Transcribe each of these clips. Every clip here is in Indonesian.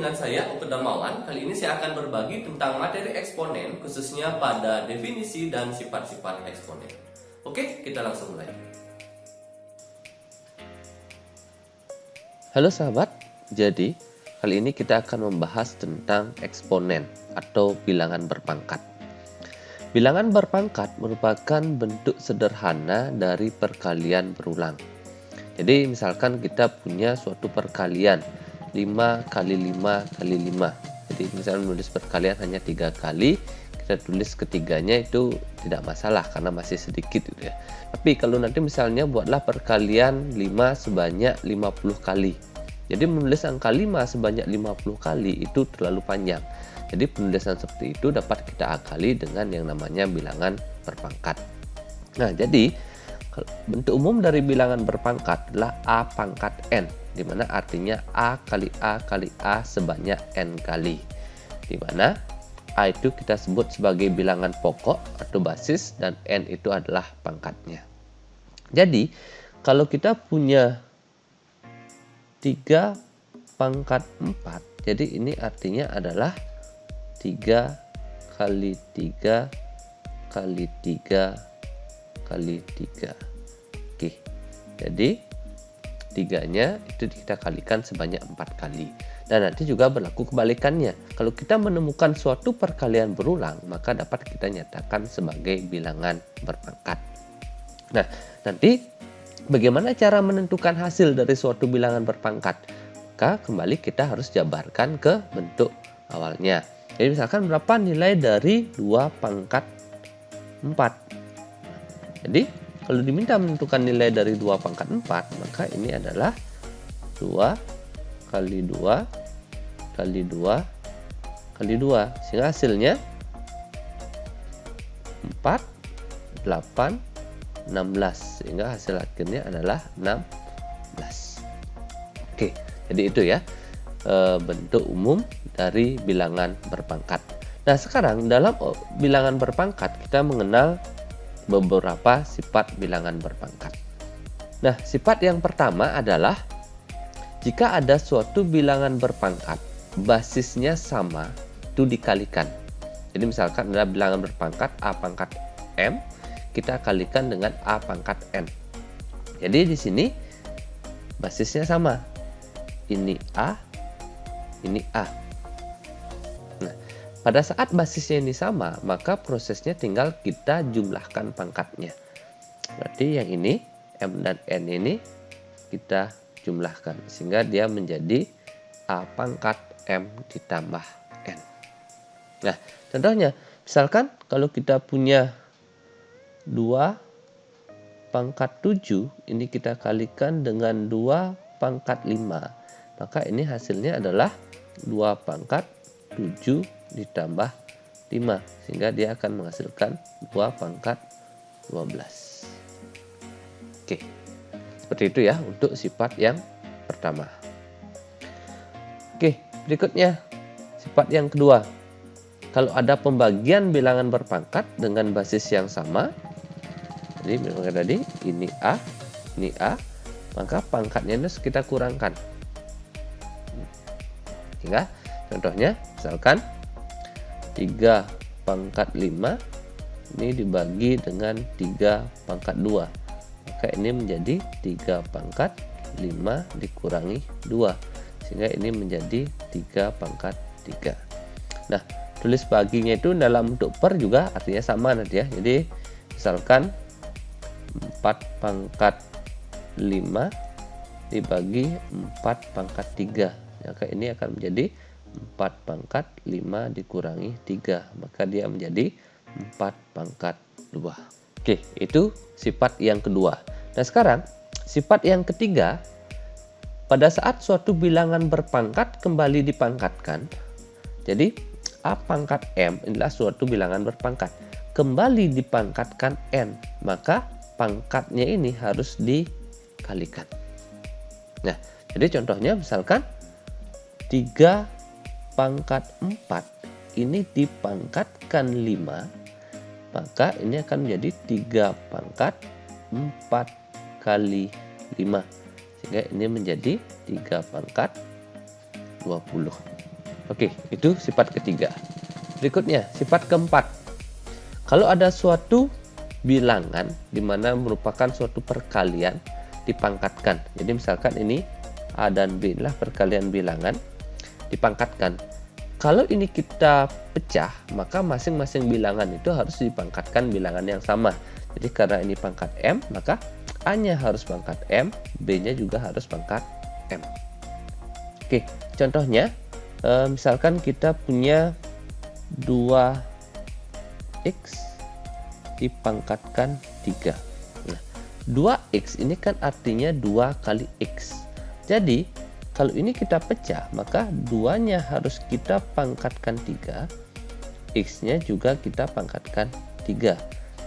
dengan saya, Uke Darmawan. Kali ini saya akan berbagi tentang materi eksponen, khususnya pada definisi dan sifat-sifat eksponen. Oke, kita langsung mulai. Halo sahabat, jadi kali ini kita akan membahas tentang eksponen atau bilangan berpangkat. Bilangan berpangkat merupakan bentuk sederhana dari perkalian berulang. Jadi misalkan kita punya suatu perkalian 5 kali 5 kali 5. Jadi misalnya menulis perkalian hanya 3 kali, kita tulis ketiganya itu tidak masalah karena masih sedikit gitu ya. Tapi kalau nanti misalnya buatlah perkalian 5 sebanyak 50 kali. Jadi menulis angka 5 sebanyak 50 kali itu terlalu panjang. Jadi penulisan seperti itu dapat kita akali dengan yang namanya bilangan berpangkat. Nah, jadi bentuk umum dari bilangan berpangkat adalah A pangkat N, di mana artinya A kali A kali A sebanyak N kali. Di mana A itu kita sebut sebagai bilangan pokok atau basis dan N itu adalah pangkatnya. Jadi, kalau kita punya 3 pangkat 4, jadi ini artinya adalah 3 kali 3 kali 3 kali 3. Oke, jadi 3-nya itu kita kalikan sebanyak 4 kali. Dan nanti juga berlaku kebalikannya. Kalau kita menemukan suatu perkalian berulang, maka dapat kita nyatakan sebagai bilangan berpangkat. Nah, nanti bagaimana cara menentukan hasil dari suatu bilangan berpangkat? Maka kembali kita harus jabarkan ke bentuk awalnya. Jadi misalkan berapa nilai dari 2 pangkat 4? Jadi kalau diminta menentukan nilai dari 2 pangkat 4, maka ini adalah 2 kali 2 kali 2 kali 2. Sehingga hasilnya 4, 8, 16. Sehingga hasil akhirnya adalah 16. Oke, jadi itu ya bentuk umum dari bilangan berpangkat. Nah, sekarang dalam bilangan berpangkat kita mengenal beberapa sifat bilangan berpangkat. Nah, sifat yang pertama adalah jika ada suatu bilangan berpangkat, basisnya sama, itu dikalikan. Jadi misalkan ada bilangan berpangkat A pangkat M, kita kalikan dengan A pangkat N. Jadi di sini basisnya sama. Ini A, ini A. Nah, pada saat basisnya ini sama, maka prosesnya tinggal kita jumlahkan pangkatnya. Berarti yang ini, M dan N ini kita jumlahkan. Sehingga dia menjadi A pangkat M ditambah N. Nah, contohnya, misalkan kalau kita punya 2 pangkat 7, ini kita kalikan dengan 2 pangkat 5. Maka ini hasilnya adalah 2 pangkat 7 ditambah 5, sehingga dia akan menghasilkan 2 pangkat 12. Oke, seperti itu ya untuk sifat yang pertama. Oke, berikutnya sifat yang kedua. Kalau ada pembagian bilangan berpangkat dengan basis yang sama, jadi misalnya tadi ini A, maka pangkatnya harus kita kurangkan. Sehingga contohnya misalkan 3 pangkat 5 ini dibagi dengan 3 pangkat 2. Maka ini menjadi 3 pangkat 5 dikurangi 2. Sehingga ini menjadi 3 pangkat 3. Nah, tulis baginya itu dalam bentuk per juga artinya sama nanti ya. Jadi misalkan 4 pangkat 5 dibagi 4 pangkat 3. Maka ini akan menjadi 4 pangkat 5 dikurangi 3. Maka dia menjadi 4 pangkat 2. Oke, itu sifat yang kedua. Nah, sekarang sifat yang ketiga, pada saat suatu bilangan berpangkat kembali dipangkatkan. Jadi A pangkat M adalah suatu bilangan berpangkat. Kembali dipangkatkan N, maka pangkatnya ini harus dikalikan. Nah, jadi contohnya misalkan 3 pangkat 4 ini dipangkatkan 5, maka ini akan menjadi 3 pangkat 4 kali 5. Sehingga ini menjadi 3 pangkat 20. Oke, itu sifat ketiga. Berikutnya, sifat keempat. Kalau ada suatu bilangan di mana merupakan suatu perkalian dipangkatkan. Jadi misalkan ini A dan B adalah perkalian bilangan dipangkatkan. Kalau ini kita pecah, maka masing-masing bilangan itu harus dipangkatkan bilangan yang sama. Jadi karena ini pangkat M, maka A-nya harus pangkat M, B-nya juga harus pangkat M. Oke, contohnya misalkan kita punya 2x dipangkatkan 3. Nah, 2x ini kan artinya 2 kali x. Jadi, kalau ini kita pecah, maka 2-nya harus kita pangkatkan 3, x-nya juga kita pangkatkan 3.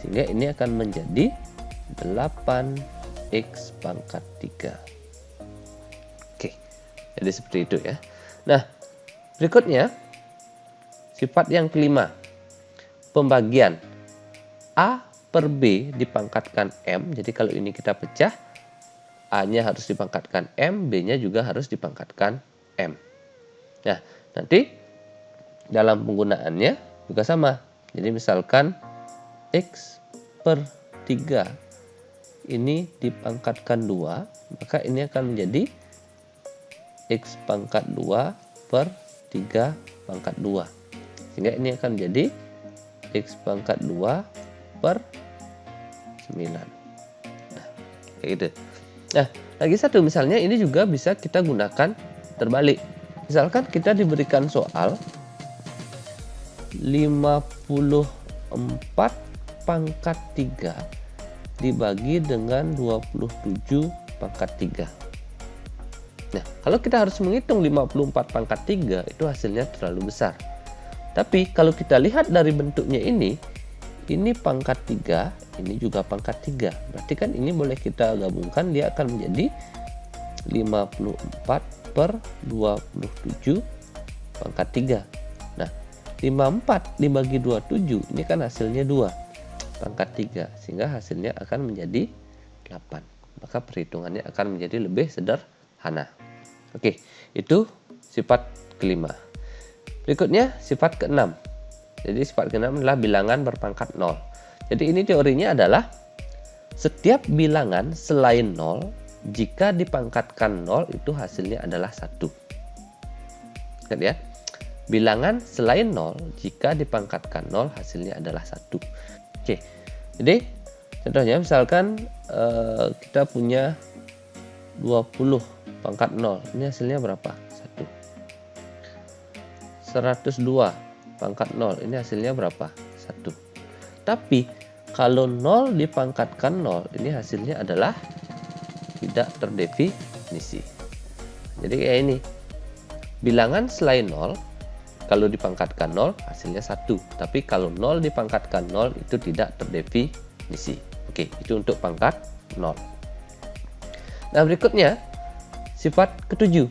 Sehingga ini akan menjadi 8x pangkat 3. Oke, jadi seperti itu ya. Nah, berikutnya, sifat yang kelima, pembagian. A per B dipangkatkan M. Jadi kalau ini kita pecah, A-nya harus dipangkatkan M, B-nya juga harus dipangkatkan M. Nah, nanti dalam penggunaannya juga sama. Jadi misalkan X per 3 ini dipangkatkan 2, maka ini akan menjadi X pangkat 2 per 3 pangkat 2. Sehingga ini akan menjadi X pangkat 2 per 9. Nah, kayak gitu. Nah, lagi satu misalnya ini juga bisa kita gunakan terbalik. Misalkan kita diberikan soal 54 pangkat 3 dibagi dengan 27 pangkat 3. Nah, kalau kita harus menghitung 54 pangkat 3 itu hasilnya terlalu besar. Tapi kalau kita lihat dari bentuknya ini pangkat 3, ini juga pangkat 3. Berarti kan ini boleh kita gabungkan, dia akan menjadi 54 per 27 pangkat 3. Nah, 54 dibagi 27, ini kan hasilnya 2 pangkat 3. Sehingga hasilnya akan menjadi 8. Maka perhitungannya akan menjadi lebih sederhana. Oke, itu sifat kelima. Berikutnya, sifat keenam. Jadi sifat keenam adalah bilangan berpangkat 0. Jadi ini teorinya adalah setiap bilangan selain 0 jika dipangkatkan 0 itu hasilnya adalah 1. Lihat ya. Bilangan selain 0 jika dipangkatkan 0 hasilnya adalah 1. Oke. Jadi contohnya misalkan kita punya 20 pangkat 0. Ini hasilnya berapa? 1. 102 pangkat 0, ini hasilnya berapa? 1. Tapi kalau 0 dipangkatkan 0, ini hasilnya adalah tidak terdefinisi. Jadi kayak ini. Bilangan selain 0 kalau dipangkatkan 0 hasilnya 1. Tapi kalau 0 dipangkatkan 0 itu tidak terdefinisi. Oke, itu untuk pangkat 0. Nah, berikutnya sifat ketujuh.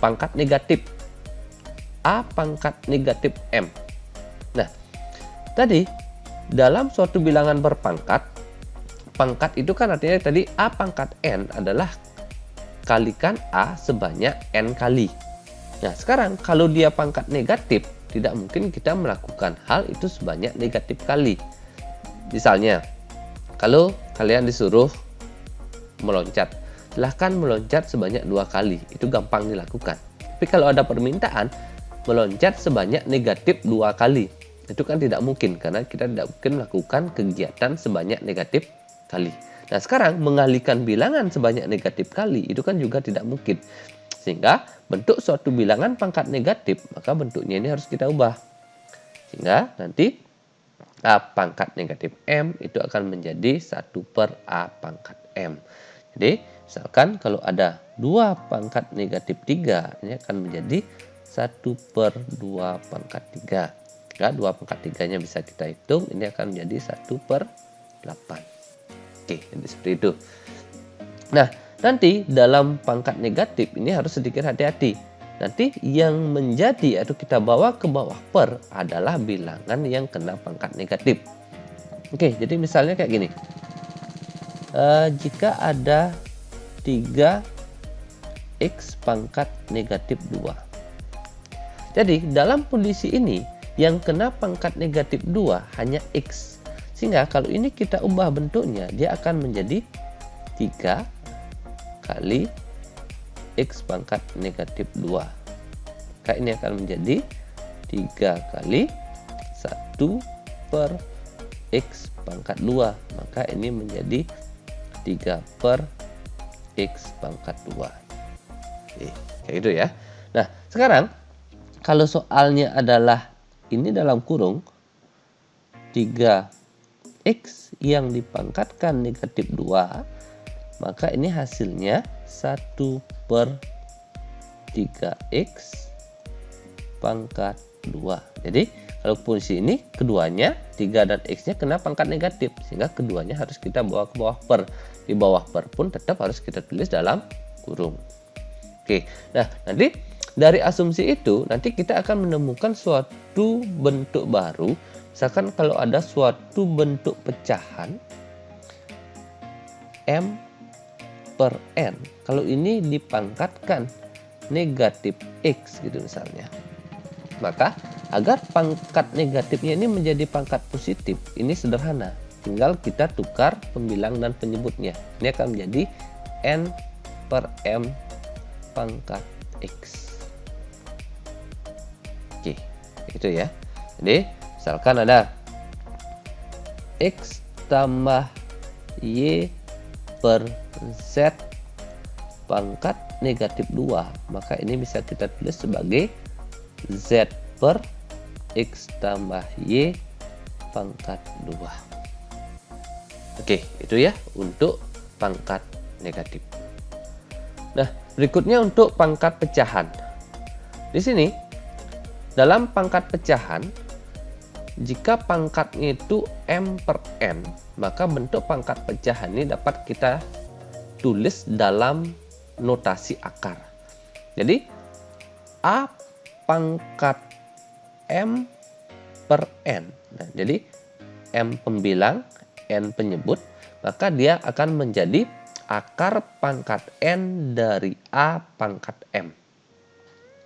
Pangkat negatif. A pangkat negatif M. Nah, tadi dalam suatu bilangan berpangkat, pangkat itu kan artinya tadi A pangkat N adalah kalikan A sebanyak N kali. Nah, sekarang kalau dia pangkat negatif, tidak mungkin kita melakukan hal itu sebanyak negatif kali. Misalnya, kalau kalian disuruh meloncat, silahkan meloncat sebanyak 2 kali. Itu gampang dilakukan. Tapi kalau ada permintaan, meloncat sebanyak negatif 2 kali. Itu kan tidak mungkin, karena kita tidak mungkin melakukan kegiatan sebanyak negatif kali. Nah, sekarang mengalihkan bilangan sebanyak negatif kali, itu kan juga tidak mungkin. Sehingga bentuk suatu bilangan pangkat negatif, maka bentuknya ini harus kita ubah. Sehingga nanti A pangkat negatif M itu akan menjadi 1 per A pangkat M. Jadi, misalkan kalau ada 2 pangkat negatif 3, ini akan menjadi 1 per 2 pangkat 3. Ya, 2 pangkat 3-nya bisa kita hitung. Ini akan menjadi 1 per 8. Oke, jadi seperti itu. Nah, nanti dalam pangkat negatif ini harus sedikit hati-hati. Nanti yang menjadi atau kita bawa ke bawah per adalah bilangan yang kena pangkat negatif. Oke, jadi misalnya kayak gini. Jika ada 3x pangkat negatif 2. Jadi dalam kondisi ini yang kena pangkat negatif 2 hanya X. Sehingga kalau ini kita ubah bentuknya, dia akan menjadi 3 kali X pangkat negatif 2. Maka ini akan menjadi 3 kali 1 per X pangkat 2. Maka ini menjadi 3 per X pangkat 2. Oke, kayak gitu ya. Nah, sekarang kalau soalnya adalah ini dalam kurung 3X yang dipangkatkan negatif 2, maka ini hasilnya 1 per 3X pangkat 2. Jadi kalau posisi ini keduanya 3 dan X nya kena pangkat negatif, sehingga keduanya harus kita bawa ke bawah per. Di bawah per pun tetap harus kita tulis dalam kurung. Oke, nah nanti dari asumsi itu nanti kita akan menemukan suatu bentuk baru. Misalkan kalau ada suatu bentuk pecahan M per N, kalau ini dipangkatkan negatif X gitu misalnya, maka agar pangkat negatifnya ini menjadi pangkat positif, ini sederhana, tinggal kita tukar pembilang dan penyebutnya. Ini akan menjadi N per M pangkat X. Oke, itu ya. Jadi misalkan ada X tambah Y per Z pangkat negatif 2, maka ini bisa kita tulis sebagai Z per X tambah Y pangkat 2. Oke, itu ya untuk pangkat negatif. Nah, berikutnya untuk pangkat pecahan. Di sini dalam pangkat pecahan, jika pangkatnya itu M per N, maka bentuk pangkat pecahan ini dapat kita tulis dalam notasi akar. Jadi A pangkat M per N. Nah, jadi M pembilang, N penyebut, maka dia akan menjadi akar pangkat N dari A pangkat M.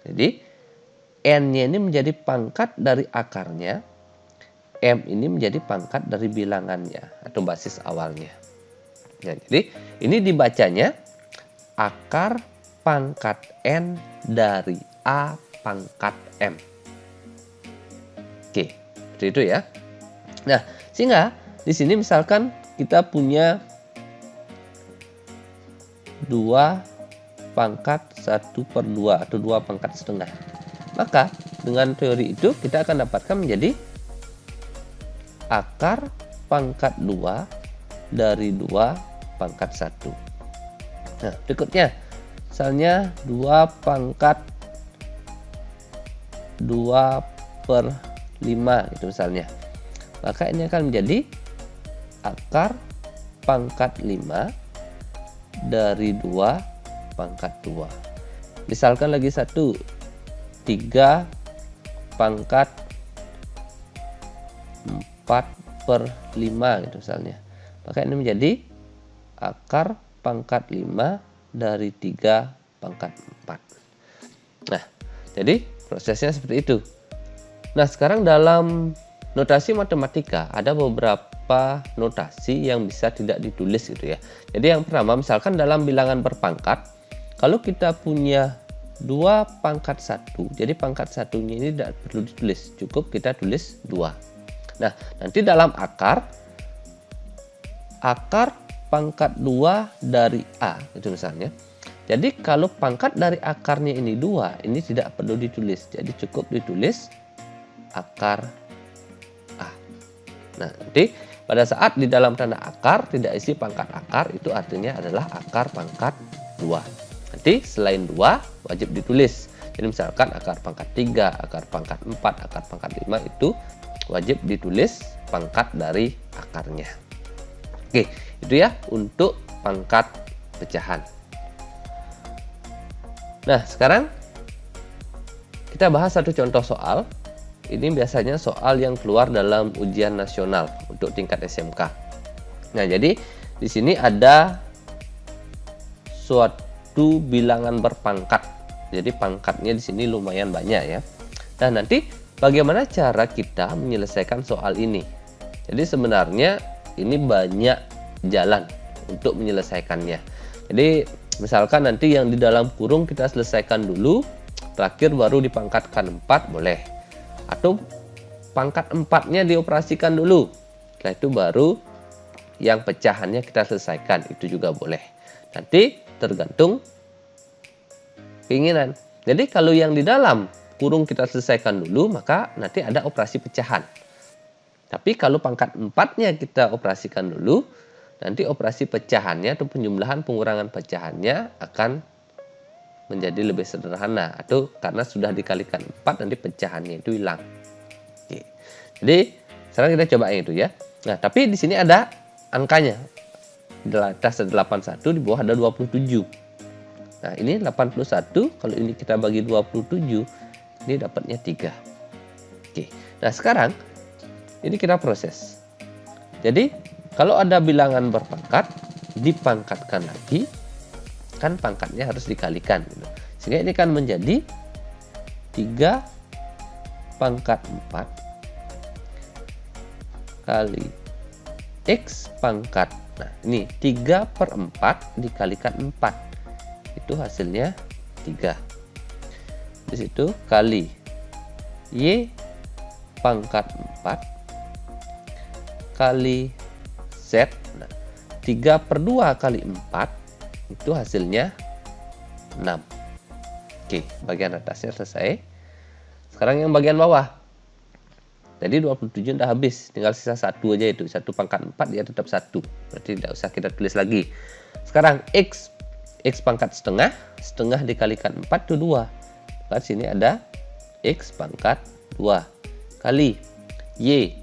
Jadi N-nya ini menjadi pangkat dari akarnya, M ini menjadi pangkat dari bilangannya atau basis awalnya. Nah, jadi ini dibacanya akar pangkat N dari A pangkat M. Oke, seperti itu ya. Nah, sehingga di sini misalkan kita punya 2 pangkat 1 per 2 atau 2 pangkat setengah. Maka dengan teori itu kita akan dapatkan menjadi akar pangkat 2 dari 2 pangkat 1. Nah, berikutnya misalnya 2 pangkat 2 per 5 gitu misalnya. Maka ini akan menjadi akar pangkat 5 dari 2 pangkat 2. Misalkan lagi 3 pangkat 4 per 5 gitu misalnya. Maka ini menjadi akar pangkat 5 dari 3 pangkat 4. Nah, jadi prosesnya seperti itu. Nah, sekarang dalam notasi matematika ada beberapa notasi yang bisa tidak ditulis gitu ya. Jadi yang pertama, misalkan dalam bilangan berpangkat, kalau kita punya 2 pangkat 1, jadi pangkat satunya ini tidak perlu ditulis, cukup kita tulis 2. Nah, nanti dalam akar pangkat 2 dari A itu misalnya. Jadi kalau pangkat dari akarnya ini 2, ini tidak perlu ditulis, jadi cukup ditulis akar A. Nah, nanti pada saat di dalam tanda akar tidak isi pangkat akar, itu artinya adalah akar pangkat 2. Nanti selain 2 wajib ditulis. Jadi misalkan akar pangkat 3, akar pangkat 4, akar pangkat 5 itu wajib ditulis pangkat dari akarnya. Oke, itu ya untuk pangkat pecahan. Nah, sekarang kita bahas satu contoh soal. Ini biasanya soal yang keluar dalam ujian nasional untuk tingkat SMK. Nah, jadi di sini ada suatu bilangan berpangkat. Jadi pangkatnya di sini lumayan banyak ya. Nah, nanti bagaimana cara kita menyelesaikan soal ini? Jadi sebenarnya ini banyak jalan untuk menyelesaikannya. Jadi misalkan nanti yang di dalam kurung kita selesaikan dulu, terakhir baru dipangkatkan 4 boleh. Atau pangkat 4-nya dioperasikan dulu. Setelah itu baru yang pecahannya kita selesaikan, itu juga boleh. Nanti tergantung keinginan. Jadi kalau yang di dalam kurung kita selesaikan dulu, maka nanti ada operasi pecahan. Tapi kalau pangkat 4-nya kita operasikan dulu, nanti operasi pecahannya atau penjumlahan pengurangan pecahannya akan menjadi lebih sederhana. Atau karena sudah dikalikan 4, nanti pecahannya itu hilang. Oke. Jadi sekarang kita coba yang itu ya. Nah, tapi di sini ada angkanya. Di atas ada 81, di bawah ada 27. Nah, ini 81, kalau ini kita bagi 27, ini dapatnya 3. Oke. Nah, sekarang ini kita proses. Jadi, kalau ada bilangan berpangkat, dipangkatkan lagi, kan pangkatnya harus dikalikan. Sehingga ini kan menjadi 3 pangkat 4 kali X pangkat. Nah, ini 3/4 dikalikan 4. Itu hasilnya 3. Di situ kali Y pangkat 4 kali Z. Nah, 3/2 kali 4 itu hasilnya 6. Oke, bagian atasnya selesai. Sekarang yang bagian bawah. Tadi 27 udah habis, tinggal sisa 1 aja itu. 1 pangkat 4 dia tetap 1. Berarti tidak usah kita tulis lagi. Sekarang X pangkat setengah, setengah dikalikan 4 itu 2. Maka sini ada X pangkat 2 kali Y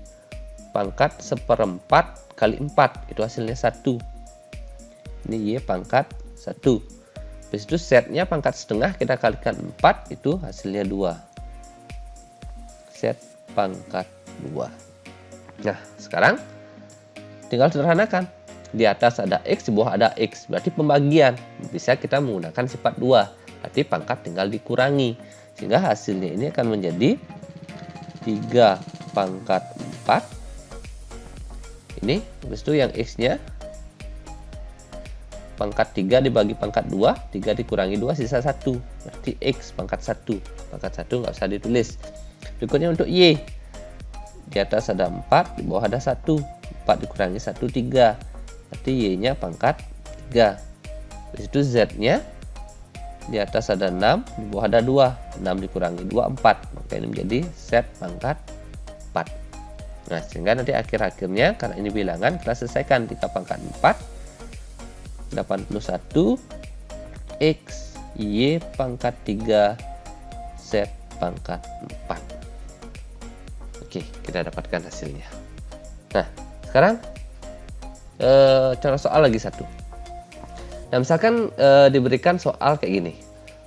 pangkat 1/4 kali 4, itu hasilnya 1. Ini Y pangkat 1. Habis itu Z-nya pangkat setengah kita kalikan 4, itu hasilnya 2. Z pangkat 2. Nah, sekarang tinggal sederhanakan. Di atas ada X, di bawah ada X. Berarti pembagian. Bisa kita menggunakan sifat 2. Berarti pangkat tinggal dikurangi. Sehingga hasilnya ini akan menjadi 3 pangkat 4. Ini, habis itu yang X-nya pangkat 3 dibagi pangkat 2, 3 dikurangi 2, sisa 1. Berarti X pangkat 1. Pangkat 1 nggak usah ditulis. Berikutnya untuk Y. Di atas ada 4, di bawah ada 1. 4 dikurangi 1, 3. Berarti Y-nya pangkat 3. Di situ Z-nya di atas ada 6, di bawah ada 2. 6 dikurangi 2, 4. Maka ini menjadi Z pangkat 4. Nah, sehingga nanti akhir-akhirnya karena ini bilangan, kita selesaikan 3 pangkat 4. 81 X Y pangkat 3 Z pangkat 4. Oke, kita dapatkan hasilnya. Nah, sekarang contoh soal lagi satu. Nah, misalkan diberikan soal kayak gini.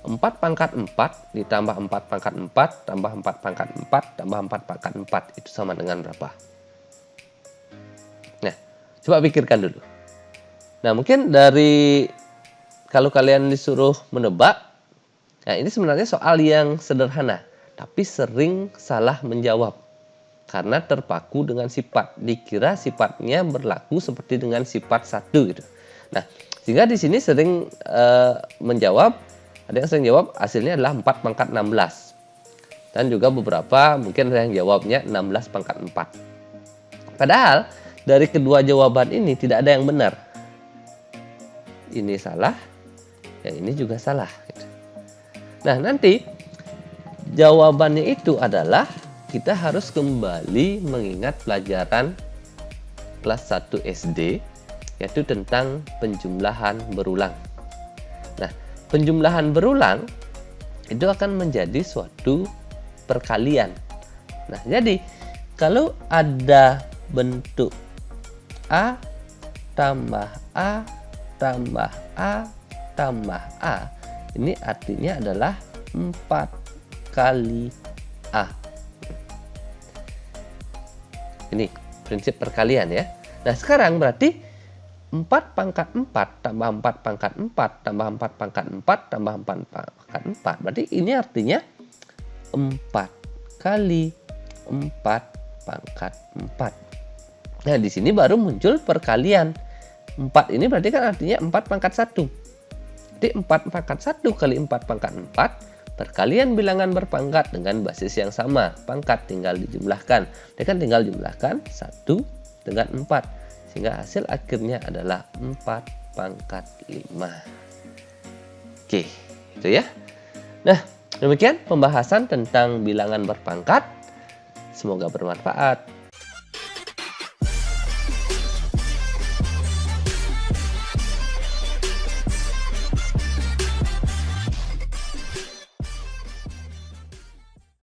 4 pangkat 4 ditambah 4 pangkat 4 tambah 4 pangkat 4 tambah 4 pangkat 4 itu sama dengan berapa? Nah, coba pikirkan dulu. Nah, mungkin dari kalau kalian disuruh menebak, nah ini sebenarnya soal yang sederhana, tapi sering salah menjawab karena terpaku dengan sifat. Dikira sifatnya berlaku seperti dengan sifat 1 gitu. Nah, sehingga di sini sering menjawab. Ada yang sering jawab hasilnya adalah 4 pangkat 16. Dan juga beberapa mungkin ada yang jawabnya 16 pangkat 4. Padahal dari kedua jawaban ini tidak ada yang benar. Ini salah, yang ini juga salah. Nah, nanti jawabannya itu adalah kita harus kembali mengingat pelajaran kelas 1 SD, yaitu tentang penjumlahan berulang. Nah, penjumlahan berulang itu akan menjadi suatu perkalian. Nah, jadi kalau ada bentuk A tambah A tambah A tambah A, ini artinya adalah 4 kali A. Ini prinsip perkalian ya. Nah, sekarang berarti 4 pangkat 4 tambah 4 pangkat 4 tambah 4 pangkat 4 tambah 4 pangkat 4. Berarti ini artinya 4 kali 4 pangkat 4. Nah, di sini baru muncul perkalian. 4 ini berarti kan artinya 4 pangkat 1. Jadi 4 pangkat 1 kali 4 pangkat 4, perkalian bilangan berpangkat dengan basis yang sama. Pangkat tinggal dijumlahkan. Dia kan tinggal jumlahkan 1 dengan 4. Sehingga hasil akhirnya adalah 4 pangkat 5. Oke, itu ya. Nah, demikian pembahasan tentang bilangan berpangkat. Semoga bermanfaat.